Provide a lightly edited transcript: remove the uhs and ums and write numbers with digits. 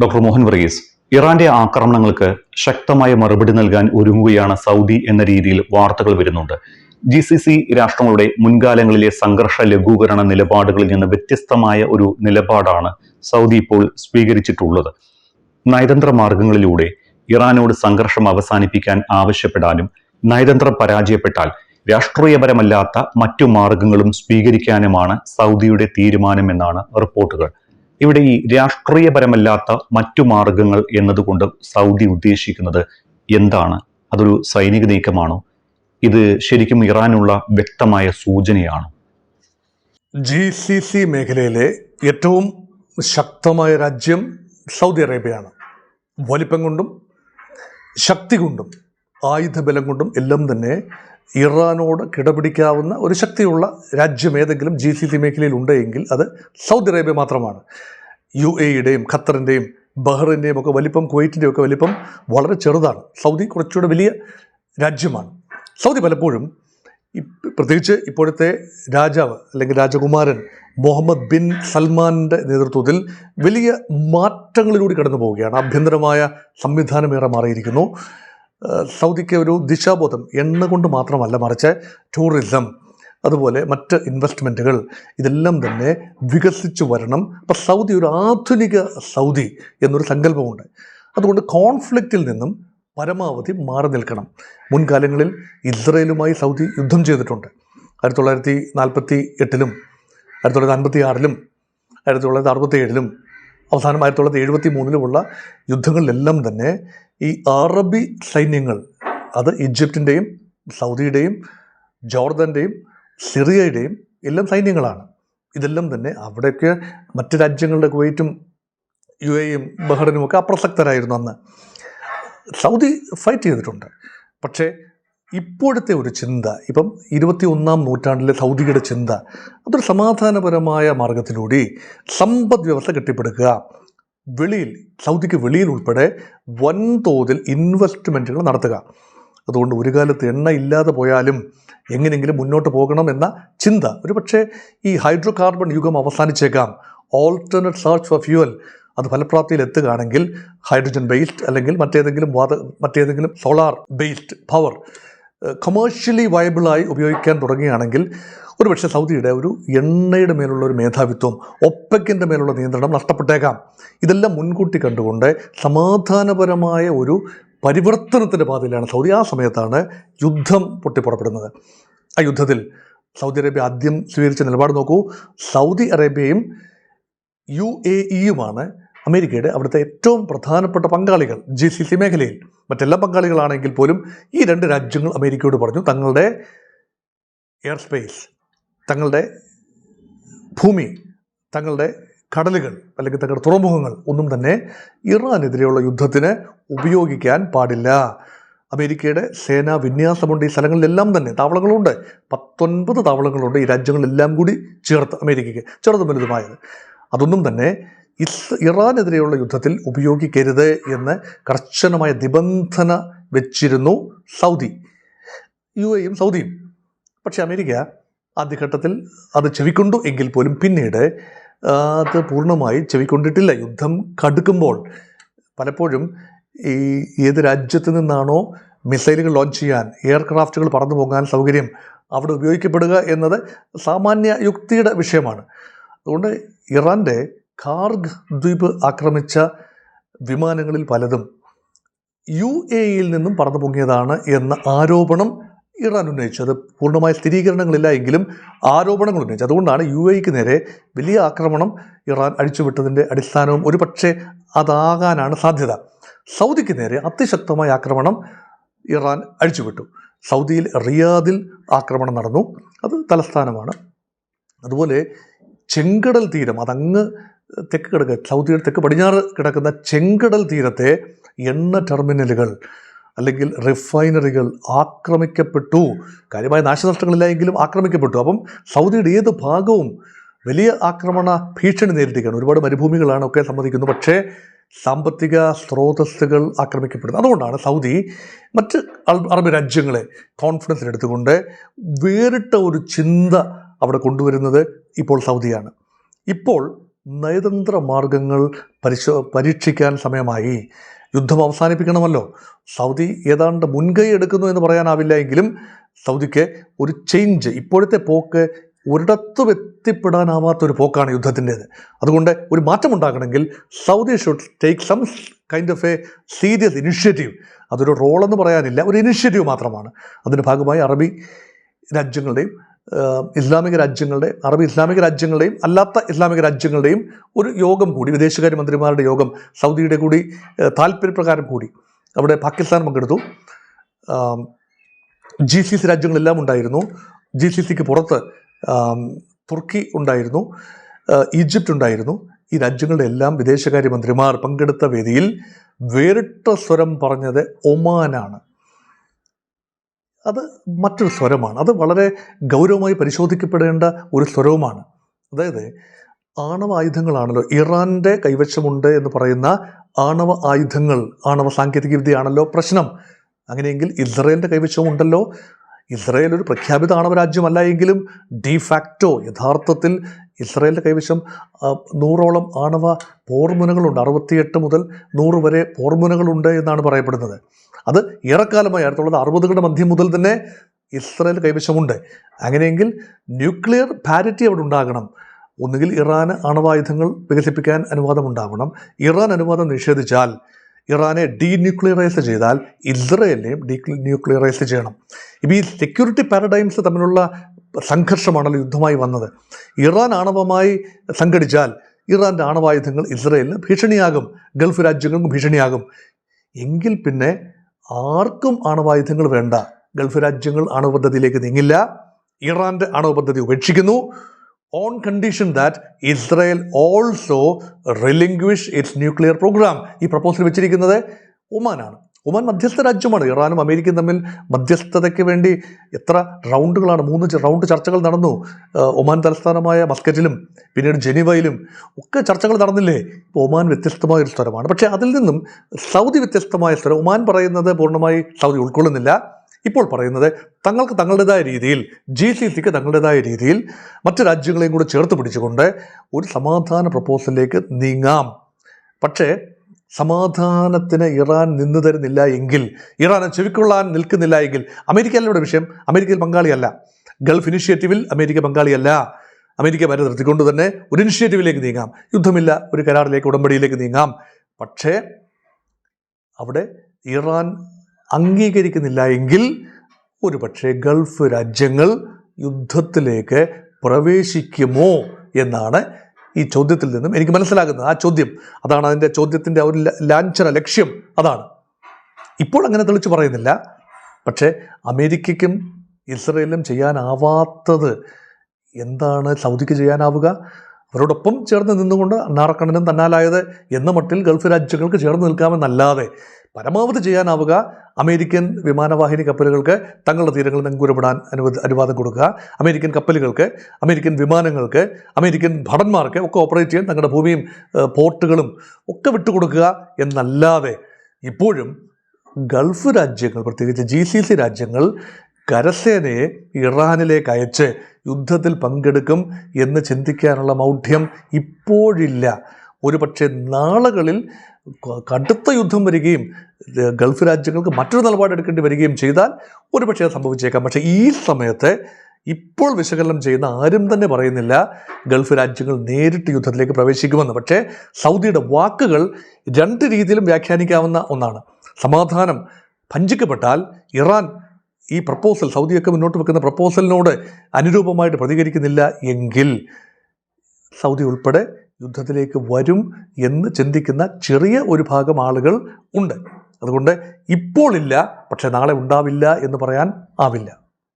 Doctor Mohan Varghese, ഇറാന്റെ ആക്രമണങ്ങൾക്ക് ശക്തമായ മറുപടി നൽകാൻ ഒരുങ്ങുകയാണ് സൗദി എന്ന രീതിയിൽ വാർത്തകൾ വരുന്നുണ്ട്. GCC രാഷ്ട്രങ്ങളുടെ മുൻകാലങ്ങളിലെ സംഘർഷ ലഘൂകരണ നിലപാടുകളിൽ നിന്ന് വ്യത്യസ്തമായ ഒരു നിലപാടാണ് സൗദി ഇപ്പോൾ സ്വീകരിച്ചിട്ടുള്ളത്. നയതന്ത്ര മാർഗങ്ങളിലൂടെ ഇറാനോട് സംഘർഷം അവസാനിപ്പിക്കാൻ ആവശ്യപ്പെടാനും നയതന്ത്രം പരാജയപ്പെട്ടാൽ രാഷ്ട്രീയപരമല്ലാത്ത മറ്റു മാർഗങ്ങളും സ്വീകരിക്കാനുമാണ് സൗദിയുടെ തീരുമാനമെന്നാണ് റിപ്പോർട്ടുകൾ. ഇവിടെ ഈ രാഷ്ട്രീയപരമല്ലാത്ത മറ്റു മാർഗങ്ങൾ എന്നതുകൊണ്ട് സൗദി ഉദ്ദേശിക്കുന്നത് എന്താണ്? അതൊരു സൈനിക നീക്കമാണോ? ഇത് ശരിക്കും ഇറാനുള്ള വ്യക്തമായ സൂചനയാണോ? GCC മേഖലയിലെ ഏറ്റവും ശക്തമായ രാജ്യം സൗദി അറേബ്യയാണ്. വലിപ്പം കൊണ്ടും ശക്തി കൊണ്ടും ആയുധബലം കൊണ്ടും എല്ലാം തന്നെ ഇറാനോട് കിടപിടിക്കാവുന്ന ഒരു ശക്തിയുള്ള രാജ്യം ഏതെങ്കിലും GCC മേഖലയിൽ ഉണ്ടെങ്കിൽ അത് സൗദി അറേബ്യ മാത്രമാണ്. UAEയുടെയും ഖത്തറിൻ്റെയും ബഹ്റിൻ്റെയും ഒക്കെ വലിപ്പം, കുവൈറ്റിൻ്റെയും ഒക്കെ വലിപ്പം വളരെ ചെറുതാണ്. സൗദി കുറച്ചുകൂടെ വലിയ രാജ്യമാണ്. സൗദി പലപ്പോഴും പ്രത്യേകിച്ച് ഇപ്പോഴത്തെ രാജാവ് അല്ലെങ്കിൽ രാജകുമാരൻ മുഹമ്മദ് ബിൻ സൽമാൻ്റെ നേതൃത്വത്തിൽ വലിയ മാറ്റങ്ങളിലൂടെ കടന്നു പോവുകയാണ്. ആഭ്യന്തരമായ സംവിധാനമേറെ മാറിയിരിക്കുന്നു. സൗദിക്ക് ഒരു ദിശാബോധം എണ്ണ കൊണ്ട് മാത്രമല്ല, മറിച്ച് ടൂറിസം, അതുപോലെ മറ്റ് ഇൻവെസ്റ്റ്മെൻറ്റുകൾ, ഇതെല്ലാം തന്നെ വികസിച്ചു വരണം. അപ്പം സൗദി ഒരു ആധുനിക സൗദി എന്നൊരു സങ്കല്പമുണ്ട്. അതുകൊണ്ട് കോൺഫ്ലിക്റ്റിൽ നിന്നും പരമാവധി മാറി നിൽക്കണം. മുൻകാലങ്ങളിൽ ഇസ്രയേലുമായി സൗദി യുദ്ധം ചെയ്തിട്ടുണ്ട്. 1948-ലും 1956-ലും 1967-ലും അവസാനം 1973-ലുമുള്ള യുദ്ധങ്ങളിലെല്ലാം തന്നെ ഈ അറബി സൈന്യങ്ങൾ, അത് ഈജിപ്തിൻ്റെയും സൗദിയുടെയും ജോർദൻ്റെയും സിറിയയുടെയും എല്ലാം സൈന്യങ്ങളാണ്. ഇതെല്ലാം തന്നെ അവിടെയൊക്കെ മറ്റ് രാജ്യങ്ങളുടെ കുവൈറ്റും UAEയും ബഹ്റിനും ഒക്കെ അപ്രസക്തരായിരുന്നു അന്ന്. സൗദി ഫൈറ്റ് ചെയ്തിട്ടുണ്ട്. പക്ഷേ ഇപ്പോഴത്തെ ഒരു ചിന്ത, ഇപ്പം 21-ാം നൂറ്റാണ്ടിലെ സൗദിയുടെ ചിന്ത, അതൊരു സമാധാനപരമായ മാർഗത്തിലൂടെ സമ്പദ് വ്യവസ്ഥ കെട്ടിപ്പടുക്കുക, സൗദിക്ക് വെളിയിൽ ഉൾപ്പെടെ വൻതോതിൽ ഇൻവെസ്റ്റ്മെൻറ്റുകൾ നടത്തുക. അതുകൊണ്ട് ഒരു കാലത്ത് എണ്ണ ഇല്ലാതെ പോയാലും എങ്ങനെയെങ്കിലും മുന്നോട്ട് പോകണം എന്ന ചിന്ത. ഒരു പക്ഷേ ഈ ഹൈഡ്രോ കാർബൺ യുഗം അവസാനിച്ചേക്കാം. ഓൾട്ടർനേറ്റ് സെർച്ച് ഫോർ ഫ്യൂവൽ അത് ഫലപ്രാപ്തിയിൽ എത്തുകയാണെങ്കിൽ ഹൈഡ്രജൻ ബേസ്ഡ് അല്ലെങ്കിൽ മറ്റേതെങ്കിലും സോളാർ ബേസ്ഡ് പവർ കൊമേഴ്ഷ്യലി വയബിളായി ഉപയോഗിക്കാൻ തുടങ്ങുകയാണെങ്കിൽ ഒരുപക്ഷെ സൗദിയുടെ ഒരു എണ്ണയുടെ മേലുള്ള ഒരു മേധാവിത്വം, ഒപ്പെക്കിൻ്റെ മേലുള്ള നിയന്ത്രണം നഷ്ടപ്പെട്ടേക്കാം. ഇതെല്ലാം മുൻകൂട്ടി കണ്ടുകൊണ്ട് സമാധാനപരമായ ഒരു പരിവർത്തനത്തിൻ്റെ പാതയിലാണ് സൗദി. ആ സമയത്താണ് യുദ്ധം പൊട്ടിപ്പുറപ്പെടുന്നത്. ആ യുദ്ധത്തിൽ സൗദി അറേബ്യ ആദ്യം സ്വീകരിച്ച നിലപാട് നോക്കൂ. സൗദി അറേബ്യയും UAEയുമാണ് അമേരിക്കയുടെ അവിടുത്തെ ഏറ്റവും പ്രധാനപ്പെട്ട പങ്കാളികൾ GCC മേഖലയിൽ. മറ്റെല്ലാ പങ്കാളികളാണെങ്കിൽ പോലും ഈ രണ്ട് രാജ്യങ്ങൾ അമേരിക്കയോട് പറഞ്ഞു, തങ്ങളുടെ എയർ സ്പേസ്, തങ്ങളുടെ ഭൂമി, തങ്ങളുടെ കടലുകൾ അല്ലെങ്കിൽ തങ്ങളുടെ തുറമുഖങ്ങൾ ഒന്നും തന്നെ ഇറാനെതിരെയുള്ള യുദ്ധത്തിന് ഉപയോഗിക്കാൻ പാടില്ല. അമേരിക്കയുടെ സേനാ വിന്യാസമുണ്ട് ഈ സ്ഥലങ്ങളിലെല്ലാം തന്നെ. താവളങ്ങളുണ്ട്, 19 താവളങ്ങളുണ്ട് ഈ രാജ്യങ്ങളെല്ലാം കൂടി ചേർത്ത്, അമേരിക്കയ്ക്ക് ചെറുതും വലുതുമായത്. അതൊന്നും തന്നെ ഇറാനെതിരെയുള്ള യുദ്ധത്തിൽ ഉപയോഗിക്കരുത് എന്ന് കർശനമായ നിബന്ധന വെച്ചിരുന്നു സൗദി, UAEയും സൗദിയും. പക്ഷേ അമേരിക്ക ആദ്യഘട്ടത്തിൽ അത് ചെവിക്കൊണ്ടു എങ്കിൽ പോലും പിന്നീട് അത് പൂർണ്ണമായി ചെവിക്കൊണ്ടിട്ടില്ല. യുദ്ധം കടുക്കുമ്പോൾ പലപ്പോഴും ഈ ഏത് രാജ്യത്ത് നിന്നാണോ മിസൈലുകൾ ലോഞ്ച് ചെയ്യാൻ, എയർക്രാഫ്റ്റുകൾ പറന്നു പോകാൻ സൗകര്യം അവിടെ ഉപയോഗിക്കപ്പെടുക എന്നത് സാമാന്യ യുക്തിയുടെ വിഷയമാണ്. അതുകൊണ്ട് ഇറാൻ്റെ ഖാർഗ് ദ്വീപ് ആക്രമിച്ച വിമാനങ്ങളിൽ പലതും UAEയിൽ നിന്നും പറന്നു പൊങ്ങിയതാണ് എന്ന ആരോപണം ഇറാൻ ഉന്നയിച്ചു. അത് പൂർണ്ണമായ സ്ഥിരീകരണങ്ങളില്ല എങ്കിലും ആരോപണങ്ങൾ ഉന്നയിച്ചു. അതുകൊണ്ടാണ് UAEക്ക് നേരെ വലിയ ആക്രമണം ഇറാൻ അഴിച്ചുവിട്ടതിൻ്റെ അടിസ്ഥാനവും ഒരു പക്ഷേ അതാകാനാണ് സാധ്യത. സൗദിക്ക് നേരെ അതിശക്തമായ ആക്രമണം ഇറാൻ അഴിച്ചുവിട്ടു. സൗദിയിൽ റിയാദിൽ ആക്രമണം നടന്നു, അത് തലസ്ഥാനമാണ്. അതുപോലെ ചെങ്കടൽ തീരം, അതങ്ങ് തെക്ക് കിടക്കുക, സൗദിയുടെ തെക്ക് പടിഞ്ഞാറ് കിടക്കുന്ന ചെങ്കടൽ തീരത്തെ എണ്ണ ടെർമിനലുകൾ അല്ലെങ്കിൽ റിഫൈനറികൾ ആക്രമിക്കപ്പെട്ടു. കാര്യമായ നാശനഷ്ടങ്ങളില്ല എങ്കിലും ആക്രമിക്കപ്പെട്ടു. അപ്പം സൗദിയുടെ ഏത് ഭാഗവും വലിയ ആക്രമണ ഭീഷണി നേരിടുകയാണ്. ഒരുപാട് മരുഭൂമികളാണ് ഒക്കെ സമ്മതിക്കുന്നു. പക്ഷേ സാമ്പത്തിക സ്രോതസ്സുകൾ ആക്രമിക്കപ്പെടുന്നു. അതുകൊണ്ടാണ് സൗദി മറ്റ് അറബ് രാജ്യങ്ങളെ കോൺഫിഡൻസിലെടുത്തുകൊണ്ട് വേറിട്ട ഒരു ചിന്ത അവിടെ കൊണ്ടുവരുന്നത് ഇപ്പോൾ സൗദിയാണ്. ഇപ്പോൾ നയതന്ത്ര മാർഗങ്ങൾ പരീക്ഷിക്കാൻ സമയമായി. യുദ്ധം അവസാനിപ്പിക്കണമല്ലോ. സൗദി ഏതാണ്ട് മുൻകൈ എടുക്കുന്നു എന്ന് പറയാനാവില്ല എങ്കിലും സൗദിക്ക് ഒരു ചേഞ്ച്, ഇപ്പോഴത്തെ പോക്ക് ഒരിടത്തും എത്തിപ്പെടാനാവാത്തൊരു പോക്കാണ് യുദ്ധത്തിൻ്റേത്. അതുകൊണ്ട് ഒരു മാറ്റമുണ്ടാകണമെങ്കിൽ Saudi should take some kind of a serious initiative. അതൊരു റോളെന്ന് പറയാനില്ല, ഒരു ഇനിഷ്യേറ്റീവ് മാത്രമാണ്. അതിൻ്റെ ഭാഗമായി അറബി രാജ്യങ്ങളുടെയും അറബി ഇസ്ലാമിക രാജ്യങ്ങളുടെയും അല്ലാത്ത ഇസ്ലാമിക രാജ്യങ്ങളുടെയും ഒരു യോഗം കൂടി, വിദേശകാര്യമന്ത്രിമാരുടെ യോഗം, സൗദിയുടെ കൂടി താല്പര്യപ്രകാരം കൂടി അവിടെ പാകിസ്ഥാൻ പങ്കെടുത്തു. GCC രാജ്യങ്ങളെല്ലാം ഉണ്ടായിരുന്നു. GCCക്ക് പുറത്ത് തുർക്കി ഉണ്ടായിരുന്നു, ഈജിപ്റ്റ് ഉണ്ടായിരുന്നു. ഈ രാജ്യങ്ങളുടെ എല്ലാം വിദേശകാര്യമന്ത്രിമാർ പങ്കെടുത്ത വേദിയിൽ വേറിട്ട സ്വരം പറഞ്ഞത് ഒമാനാണ്. അത് മറ്റൊരു സ്വരമാണ്. അത് വളരെ ഗൗരവമായി പരിശോധിക്കപ്പെടേണ്ട ഒരു സ്വരവുമാണ്. അതായത് ആണവ ആയുധങ്ങളാണല്ലോ ഇറാൻ്റെ കൈവശമുണ്ട് എന്ന് പറയുന്ന ആണവ ആയുധങ്ങൾ, ആണവ സാങ്കേതിക വിദ്യയാണല്ലോ പ്രശ്നം. അങ്ങനെയെങ്കിൽ ഇസ്രയേലിൻ്റെ കൈവശവും ഉണ്ടല്ലോ. ഇസ്രയേൽ ഒരു പ്രഖ്യാപിത ആണവ രാജ്യമല്ല എങ്കിലും ഡിഫാക്റ്റോ യഥാർത്ഥത്തിൽ ഇസ്രയേലിൻ്റെ കൈവശം 100ഓളം ആണവ പോർമുനകളുണ്ട്. 68 മുതൽ 100 വരെ പോർമുനകളുണ്ട് എന്നാണ് പറയപ്പെടുന്നത്. അത് ഏറെക്കാലമായി 1960കളുടെ മധ്യം മുതൽ തന്നെ ഇസ്രയേൽ കൈവശമുണ്ട്. അങ്ങനെയെങ്കിൽ ന്യൂക്ലിയർ പാരിറ്റി അവിടെ ഉണ്ടാകണം. ഒന്നുകിൽ ഇറാന് ആണവായുധങ്ങൾ വികസിപ്പിക്കാൻ അനുവാദം ഉണ്ടാവണം. ഇറാൻ അനുവാദം നിഷേധിച്ചാൽ, ഇറാനെ ഡീന്യൂക്ലിയറൈസ് ചെയ്താൽ ഇസ്രയേലിനെയും ഡീന്യൂക്ലിയറൈസ് ചെയ്യണം. ഇപ്പോൾ ഈ സെക്യൂരിറ്റി പാരഡൈംസ് തമ്മിലുള്ള സംഘർഷമാണല്ലോ യുദ്ധമായി വന്നത്. ഇറാൻ ആണവമായി സംഘടിച്ചാൽ ഇറാൻ്റെ ആണവായുധങ്ങൾ ഇസ്രയേലിന് ഭീഷണിയാകും, ഗൾഫ് രാജ്യങ്ങൾക്കും ഭീഷണിയാകും. എങ്കിൽ പിന്നെ ആർക്കും ആണവായുധങ്ങൾ വേണ്ട. ഗൾഫ് രാജ്യങ്ങൾ ആണവ പദ്ധതിയിലേക്ക് നീങ്ങില്ല. ഇറാൻ്റെ ആണവ പദ്ധതി ഉപേക്ഷിക്കുന്നു. On condition that Israel also relinquish its nuclear program. ഈ പ്രപ്പോസൽ വെച്ചിരിക്കുന്നത് ഒമാനാണ്. ഒമാൻ മധ്യസ്ഥ രാജ്യമാണ്. ഇറാനും അമേരിക്കയും തമ്മിൽ മധ്യസ്ഥതയ്ക്ക് വേണ്ടി എത്ര റൗണ്ടുകളാണ്, 3 റൗണ്ട് ചർച്ചകൾ നടന്നു. ഒമാൻ തലസ്ഥാനമായ മസ്കറ്റിലും പിന്നീട് ജനീവയിലും ഒക്കെ ചർച്ചകൾ നടന്നില്ലേ. ഇപ്പോൾ ഒമാൻ വ്യത്യസ്തമായൊരു സ്ഥലമാണ്. പക്ഷേ അതിൽ നിന്നും സൗദി വ്യത്യസ്തമായ സ്ഥലം. ഒമാൻ പറയുന്നത് പൂർണ്ണമായി സൗദി ഉൾക്കൊള്ളുന്നില്ല. ഇപ്പോൾ പറയുന്നത് തങ്ങൾക്ക് തങ്ങളുടേതായ രീതിയിൽ, GCCക്ക് തങ്ങളുടേതായ രീതിയിൽ മറ്റു രാജ്യങ്ങളെയും കൂടെ ചേർത്ത് പിടിച്ചുകൊണ്ട് ഒരു സമാധാന പ്രപ്പോസലിലേക്ക് നീങ്ങാം. പക്ഷേ സമാധാനത്തിന് ഇറാൻ നിന്നു തരുന്നില്ല എങ്കിൽ, ഇറാനെ ചെവിക്കൊള്ളാൻ നിൽക്കുന്നില്ല എങ്കിൽ, അമേരിക്കയല്ല ഇവിടെ വിഷയം. അമേരിക്കയിൽ പങ്കാളിയല്ല. ഗൾഫ് ഇനിഷ്യേറ്റീവിൽ അമേരിക്ക പങ്കാളിയല്ല. അമേരിക്ക വരെ നിർത്തിക്കൊണ്ട് തന്നെ ഒരു ഇനിഷ്യേറ്റീവിലേക്ക് നീങ്ങാം. യുദ്ധമില്ല, ഒരു കരാറിലേക്ക്, ഉടമ്പടിയിലേക്ക് നീങ്ങാം. പക്ഷേ അവിടെ ഇറാൻ അംഗീകരിക്കുന്നില്ല എങ്കിൽ ഒരു പക്ഷേ ഗൾഫ് രാജ്യങ്ങൾ യുദ്ധത്തിലേക്ക് പ്രവേശിക്കുമോ എന്നാണ് ഈ ചോദ്യത്തിൽ നിന്നും എനിക്ക് മനസ്സിലാകുന്നത്. ആ ചോദ്യം അതാണ്, അതിൻ്റെ ചോദ്യത്തിൻ്റെ ഒരു ലാഞ്ചന ലക്ഷ്യം അതാണ്. ഇപ്പോൾ അങ്ങനെ തെളിച്ച് പറയുന്നില്ല. പക്ഷേ അമേരിക്കയ്ക്കും ഇസ്രയേലിനും ചെയ്യാനാവാത്തത് എന്താണ് സൗദിക്ക് ചെയ്യാനാവുക? അവരോടൊപ്പം ചേർന്ന് നിന്നുകൊണ്ട് അണ്ണാറക്കണ്ണനും തന്നാലായത് എന്ന മട്ടിൽ ഗൾഫ് രാജ്യങ്ങൾക്ക് ചേർന്ന് നിൽക്കാമെന്നല്ലാതെ പരമാവധി ചെയ്യാനാവുക അമേരിക്കൻ വിമാനവാഹിനി കപ്പലുകൾക്ക് തങ്ങളുടെ തീരങ്ങളിൽ നങ്കൂരപ്പെടാൻ അനുവാദം കൊടുക്കുക, അമേരിക്കൻ കപ്പലുകൾക്ക്, അമേരിക്കൻ വിമാനങ്ങൾക്ക്, അമേരിക്കൻ ഭടന്മാർക്ക് ഒക്കെ ഓപ്പറേറ്റ് ചെയ്യാൻ തങ്ങളുടെ ഭൂമിയും പോർട്ടുകളും ഒക്കെ വിട്ടുകൊടുക്കുക എന്നല്ലാതെ ഇപ്പോഴും ഗൾഫ് രാജ്യങ്ങൾ, പ്രത്യേകിച്ച് GCC രാജ്യങ്ങൾ കരസേനയെ ഇറാനിലേക്ക് അയച്ച് യുദ്ധത്തിൽ പങ്കെടുക്കും എന്ന് ചിന്തിക്കാനുള്ള മൗഢ്യം ഇപ്പോഴില്ല. ഒരു പക്ഷേ നാളുകളിൽ കടുത്ത യുദ്ധം വരികയും ഗൾഫ് രാജ്യങ്ങൾക്ക് മറ്റൊരു നിലപാടെടുക്കേണ്ടി വരികയും ചെയ്താൽ ഒരു പക്ഷേ അത് സംഭവിച്ചേക്കാം. പക്ഷേ ഈ സമയത്ത് ഇപ്പോൾ വിശകലനം ചെയ്യുന്ന ആരും തന്നെ പറയുന്നില്ല ഗൾഫ് രാജ്യങ്ങൾ നേരിട്ട് യുദ്ധത്തിലേക്ക് പ്രവേശിക്കുമെന്ന്. പക്ഷേ സൗദിയുടെ വാക്കുകൾ 2 രീതിയിലും വ്യാഖ്യാനിക്കാവുന്ന ഒന്നാണ്. സമാധാനം ഭഞ്ജിക്കപ്പെട്ടാൽ ഇറാൻ ഈ പ്രപ്പോസൽ, സൗദിയൊക്കെ മുന്നോട്ട് വെക്കുന്ന പ്രപ്പോസലിനോട് അനുരൂപമായിട്ട് പ്രതികരിക്കുന്നില്ല എങ്കിൽ സൗദി ഉൾപ്പെടെ യുദ്ധത്തിലേക്ക് വരും എന്ന് ചിന്തിക്കുന്ന ചെറിയ ഒരു ഭാഗം ആളുകൾ ഉണ്ട്. അതുകൊണ്ട് ഇപ്പോൾ ഇല്ല, പക്ഷേ നാളെ ഉണ്ടാവില്ല എന്ന് പറയാൻ ആവില്ല.